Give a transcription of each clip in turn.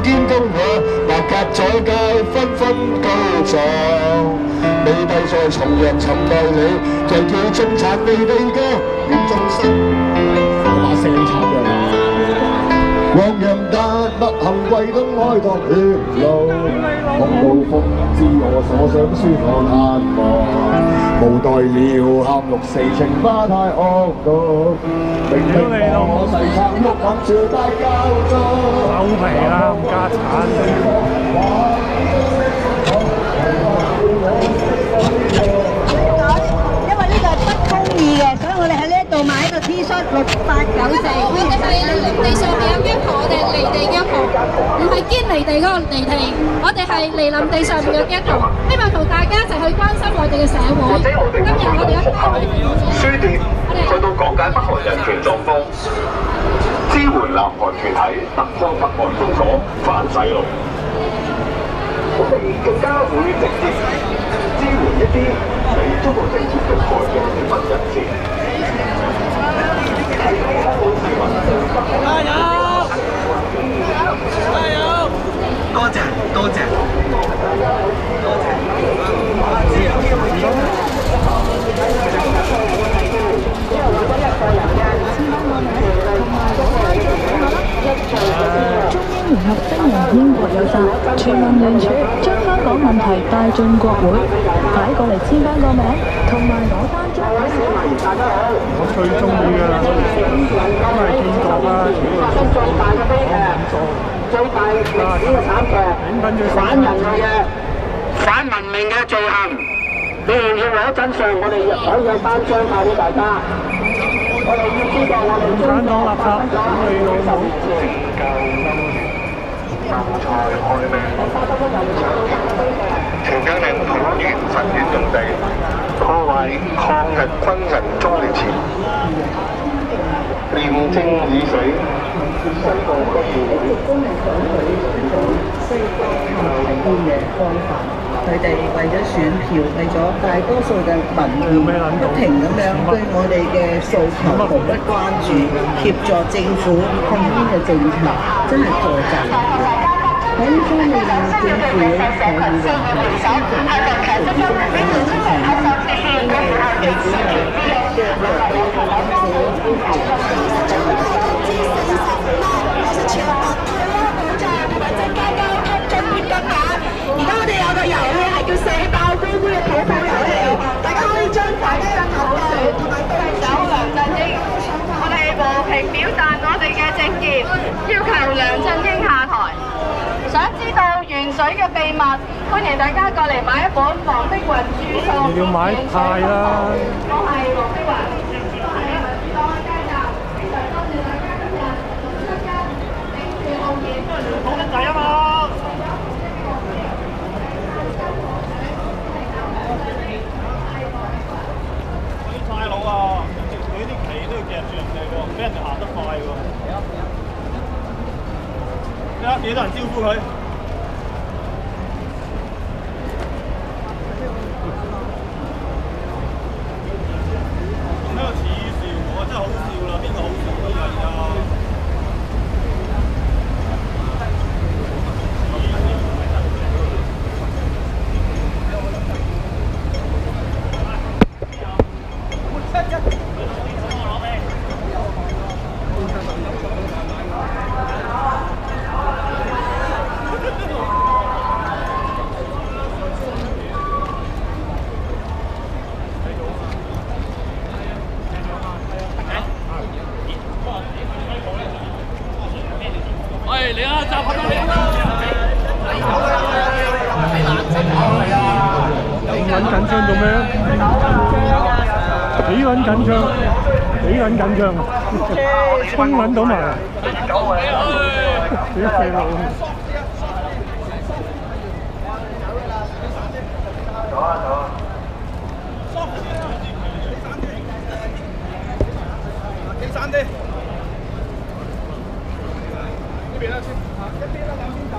見高雅，或隔左街紛紛高漲。你閉在從人尋內裏，就叫中產地地歌，願終身。我把聲插入啊！黃人達不幸為東開拓血路，恐怖風知我所想舒我盼望，無代了喊六四情花太惡毒，明明我誓撐喐肯朝大教宗，收皮啦，冚家產！所以我哋喺呢一度買一個 T 恤6894。我哋係離地上面有 gap， 我哋離地 gap， 唔係堅離地嗰個離地，我哋係離臨地上面嘅 gap， 希望同大家一齊去關心我哋嘅社會。今日我哋一班書店去到講解北韓人權狀況，支援南韓團體突破北韓封鎖反洗腦。我哋更加會直接支援一啲被中國政府迫害嘅平民人士。加油！加油！多謝多謝多謝。中英聯合聲明英國有責，全民聯署將香港問題帶進國會，快過嚟簽返個名，同埋攞單張。我最中意嘅啦，都係建國啦，最大歷史嘅慘劇，反人類嘅、反文明嘅罪行。你哋要攞真相，我哋可以有單張派俾大家。我哋要知道我哋中國垃圾，你老母！謀財害命，調解令土原神院用地，破壞抗日軍人忠烈祠，廉政已死，西貢區議會。佢哋為咗選票，為咗大多數嘅民意，不停咁樣對我哋嘅訴求毫不關注，協助政府控煙嘅政策，真係破綻。喺呢方面，政府可以讓而家我哋有個遊戲係叫射爆杯杯嘅土炮遊戲，大家可以將大家嘅口水同埋對手梁振英，我哋和平表達我哋嘅政見，要求梁振英下台。想知道元水嘅秘密，歡迎大家過嚟買一本黃碧雲著作。要買派啦！我係黃碧雲，我係民主黨嘅街站，非常多謝大家今日出街領住紅葉。好緊仔啊嘛！差佬啊！佢啲旗都要夾住人哋喎，俾人哋行得快喎。睇下幾多人招呼佢。仲喺度恥笑我，真係好笑啦！邊個好笑都係啊！喂，嚟啊！集合啦！咁撚緊張做咩啊？幾撚緊張？幾撚緊張啊？衝撚到埋啊！幾廢佬！走啊走啊！企散啲。呢邊啦先，一邊啦，兩邊走。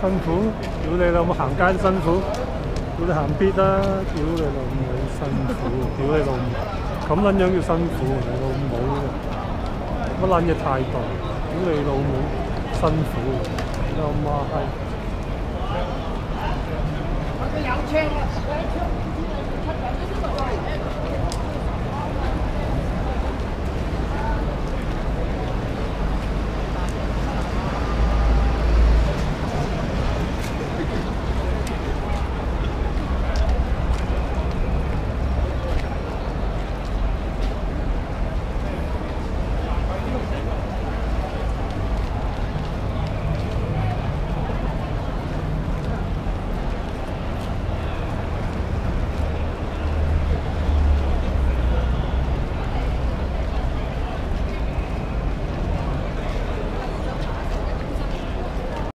辛苦，屌你老母行街辛苦，屌你行必啦，屌你老母辛苦，屌你老母，咁撚樣叫辛苦，你老母乜撚嘢態度，屌你老母辛苦，你老媽閪。有車啊！